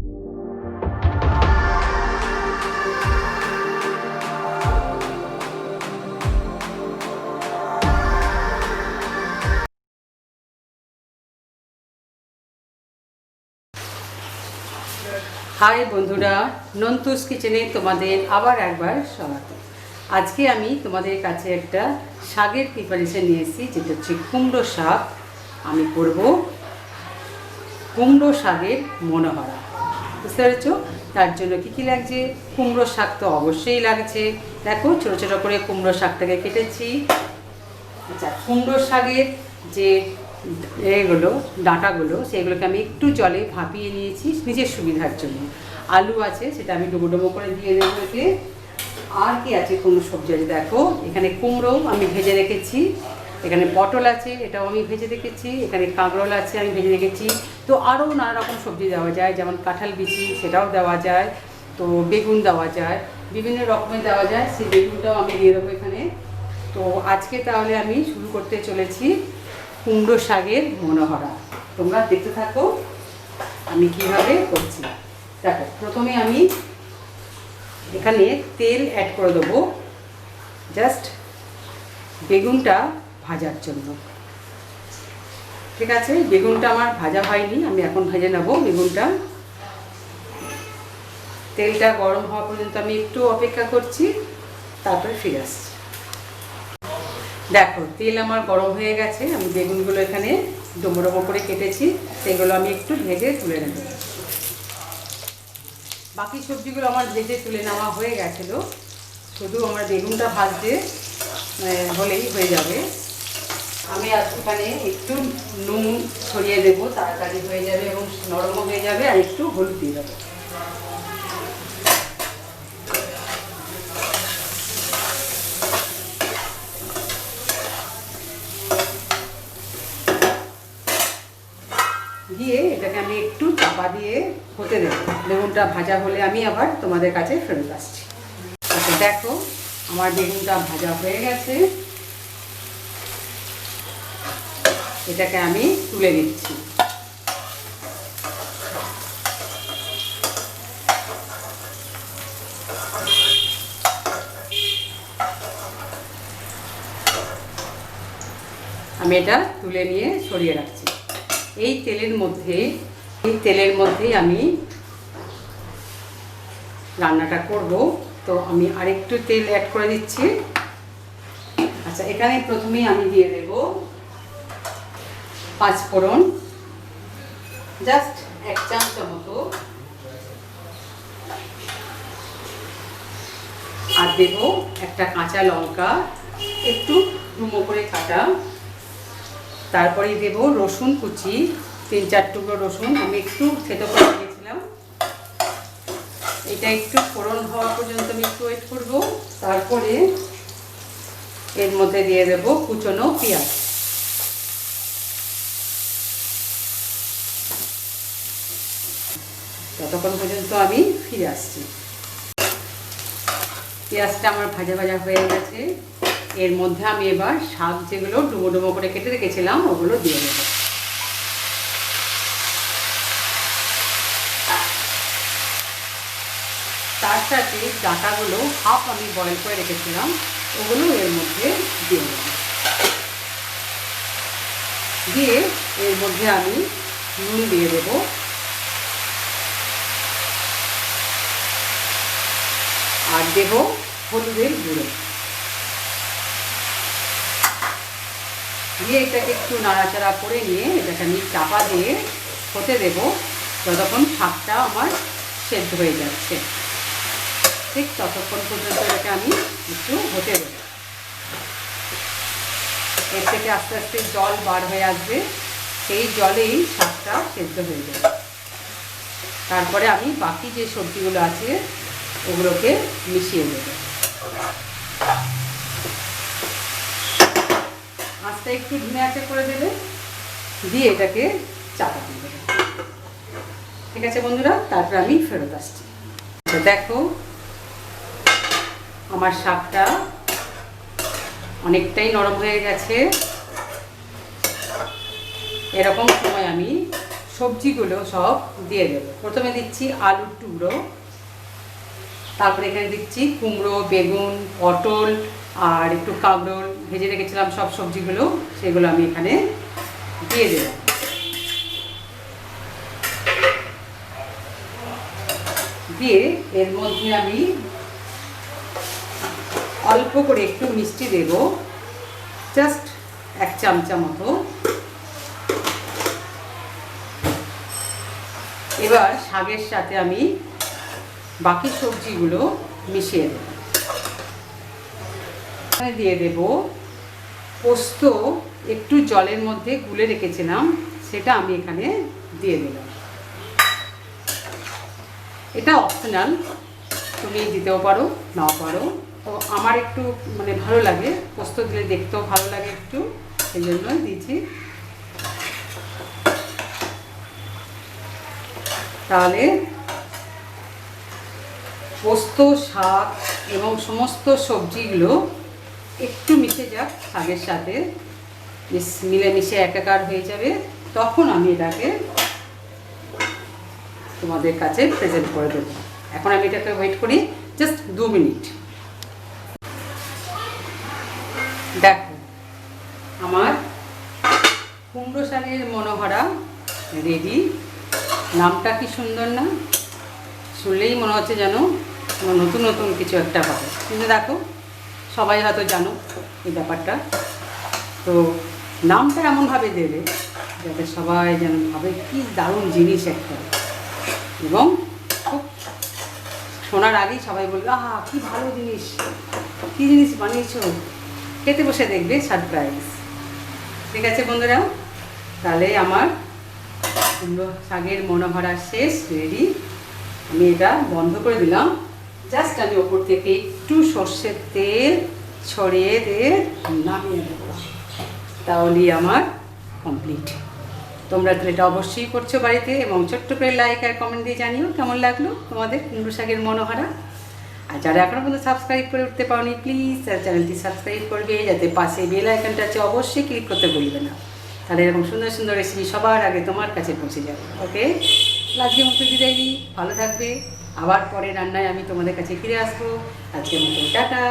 High বন্ধুরা, নন্তুস কিচেনে তোমাদের আবার একবার স্বাগত। আজকে আমি তোমাদের কাছে একটা শাকের প্রিপারেশন নিয়ে এসেছি, যেটা হচ্ছে কুমড়ো শাক। আমি করব কুমড়ো শাকের মনোহরা। বুঝতে পেরেছো? তার জন্য কী লাগছে? কুমড়ো শাক তো অবশ্যই লাগছে। দেখো, ছোটো ছোটো করে কুমড়ো শাকটাকে কেটেছি। আচ্ছা, কুমড়ো শাকের যে এগুলো ডাঁটাগুলো, সেগুলোকে আমি একটু জলে ভাপিয়ে নিয়েছি নিজের সুবিধার জন্য। আলু আছে, সেটা আমি ডুবো ডুবো করে দিয়ে দেবো এতে। আর কি আছে? কোনো সবজি আছে, দেখো এখানে কুমড়ো আমি ভেজে রেখেছি, এখানে পটল আছে, এটাও আমি ভেজে রেখেছি, এখানে কাঁকরোল আছে আমি ভেজে রেখেছি। তো আরও নানা রকম সবজি দেওয়া যায়, যেমন কাঁঠাল বিচি, সেটাও দেওয়া যায়। তো বেগুন দেওয়া যায়, বিভিন্ন রকমের দেওয়া যায়, সেই বেগুনটাও আমি দিয়ে দেবো এখানে। তো আজকে তাহলে আমি শুরু করতে চলেছি কুমড়ো শাকের মনোহরা। তোমরা দেখতে থাকো আমি কিভাবে করছি। দেখো, প্রথমে আমি এখানে তেল অ্যাড করে দেবো, জাস্ট বেগুনটা ভাজার জন্য। ঠিক আছে, বেগুনটা আমার ভাজা হয়নি, আমি এখন ভেজে নেব বেগুনটা। তেলটা গরম হওয়া পর্যন্ত আমি একটু অপেক্ষা করছি, তারপরে ফিরে আসছি। দেখো, তেল আমার গরম হয়ে গেছে, আমি বেগুনগুলো এখানে ডুমো ডুমো করে কেটেছি, সেগুলো আমি একটু ভেজে তুলে নেব। বাকি সবজিগুলো আমার ভেজে তুলে নেওয়া হয়ে গেছিলো, শুধু আমার বেগুনটা ভাজতে হলেই হয়ে যাবে। আমি এখানে একটু নুন ছড়িয়ে দেবো, তাড়াতাড়ি হয়ে যাবে এবং নরমও হয়ে যাবে। আর একটু হলুদ দিয়ে দেবো। দিয়ে এটাকে আমি একটু চাপা দিয়ে হতে দেবো। বেগুনটা ভাজা হলে আমি আবার তোমাদের কাছে ফেরত আসছি। আচ্ছা, দেখো আমার বেগুনটা ভাজা হয়ে গেছে, এটাকে আমি তুলে নিচ্ছি। আমি এটা তুলে নিয়ে সরিয়ে রাখছি। এই তেলের মধ্যেই আমি রান্নাটা করব। তো আমি আরেকটু তেল অ্যাড করে দিচ্ছি। আচ্ছা, এখানে প্রথমেই আমি দিয়ে দেব পাঁচফোড়ন, জাস্ট 1 চামচ মতো। আর দেব একটা কাঁচা লঙ্কা, একটু ডুমো করে কাটা। তারপরে দেব রসুন কুচি, 3-4 টুকরো রসুন আমি একটু থেতো করে দিয়েছিলাম। এটা একটু ফোড়ন হওয়া পর্যন্ত আমি একটু ওয়েট করব। তারপরে এর মধ্যে দিয়ে দেব কুচনো পেঁয়াজ। ততক্ষণ পর্যন্ত আমি ফিরে আসছি। পেঁয়াজটা আমার ভাজা ভাজা হয়ে গেছে। এর মধ্যে আমি এবার শাক যেগুলো ডুবো ডুবো করে কেটে রেখেছিলাম ওগুলো দিয়ে দেবো। তার সাথে ডাঁটাগুলো হাফ আমি বয়েল করে রেখেছিলাম, ওগুলো এর মধ্যে দিয়ে দেবো। দিয়ে এর মধ্যে আমি নুন দিয়ে দেবো, আর দেব হলুদের গুঁড়ো। দিয়ে এটাকে একটু নাড়াচাড়া করে নিয়ে এটাকে আমি চাপা দিয়ে হতে দেবো যতক্ষণ শাকটা আমার সেদ্ধ হয়ে যাচ্ছে। ঠিক ততক্ষণ পর্যন্ত এটাকে আমি একটু হতে দেবো। এর থেকে আস্তে আস্তে জল বার হয়ে আসবে, সেই জলেই শাকটা সেদ্ধ হয়ে যাবে। তারপরে আমি বাকি যে সবজিগুলো আছে ওগুলোকে মিশিয়ে দেবো। আঁচটা একটু ধিমে আঁচে করে দেবে, দিয়ে এটাকে চাপা দিয়ে দেবে। ঠিক আছে বন্ধুরা, তারপর আমি ফেরত আসছি। দেখো, আমার শাকটা অনেকটাই নরম হয়ে গেছে। এরকম সময় আমি সবজিগুলো সব দিয়ে দেবো। প্রথমে দিচ্ছি আলুর টুকরো, তারপরে এখানে দিচ্ছি কুমড়ো, বেগুন, পটল আর একটু কাঁকরোল ভেজে রেখেছিলাম সব সবজিগুলো, সেগুলো আমি এখানে দিয়ে দেবো। দিয়ে এর মধ্যে আমি অল্প করে একটু মিষ্টি দেব, জাস্ট 1 চামচা মতো। এবার শাকের সাথে আমি বাকি সবজিগুলো মিশিয়ে দেব। দিয়ে দেব পোস্ত, একটু জলের মধ্যে গুলে রেখেছিলাম, সেটা আমি এখানে দিয়ে দিলাম। এটা অপশনাল, তুমি দিতেও পারো নাও পারো। তো আমার একটু মানে ভালো লাগে, পোস্ত দিলে দেখতেও ভালো লাগে একটু, সেই জন্যই দিয়েছি। তাহলে পোস্ত, শাক এবং সমস্ত সবজিগুলো একটু মিশে যাক শাকের সাথে, মিলেমিশে একাকার হয়ে যাবে, তখন আমি এটাকে তোমাদের কাছে প্রেজেন্ট করে দেবো। এখন আমি এটাকে ওয়েট করি জাস্ট 2 মিনিট। দেখো আমার কুমড়ো শাকের মনোহরা রেডি। নামটা কি সুন্দর না? শুনলেই মনে হচ্ছে যেন নতুন নতুন কিছু একটা হবে, কিন্তু দেখো সবাই হয়তো জানো এই ব্যাপারটা। তো নামটা এমনভাবে দেবে যাতে সবাই যেন ভাবে কি দারুণ জিনিস একটা, এবং খুব শোনার আগেই সবাই বলবে আহা কি ভালো জিনিস, কী জিনিস বানিয়েছো, খেতে বসে দেখবে সারপ্রাইজ। ঠিক আছে বন্ধুরা, তাহলে আমার কুমড়ো শাকের মনোহরা শেষ, রেডি। আমি এটা বন্ধ করে দিলাম, জাস্ট আমি ওপর থেকে একটু সর্ষের তেল ছড়িয়ে দিয়ে নামিয়ে দেবো, তাহলেই আমার কমপ্লিট। তোমরা তাহলে এটা অবশ্যই করছো বাড়িতে, এবং ছোট্ট করে লাইক আর কমেন্ট দিয়ে জানিও কেমন লাগলো তোমাদের কুমড়ো শাকের মনোহরা। আর যারা এখনও পর্যন্ত সাবস্ক্রাইব করে উঠতে পারোনি, প্লিজ চ্যানেলটি সাবস্ক্রাইব করবে, যাতে পাশে বেল আইকনটা আছে অবশ্যই ক্লিক করতে ভুলবে না, তাহলে এরকম সুন্দর সুন্দর রেসিপি সবার আগে তোমার কাছে পৌঁছে যাবে। ওকে, আজকের মতো বিদায় দিই, ভালো থাকবে। আবার পরে রান্নায় আমি তোমাদের কাছে ফিরে আসবো। আজকের মতো টাটা।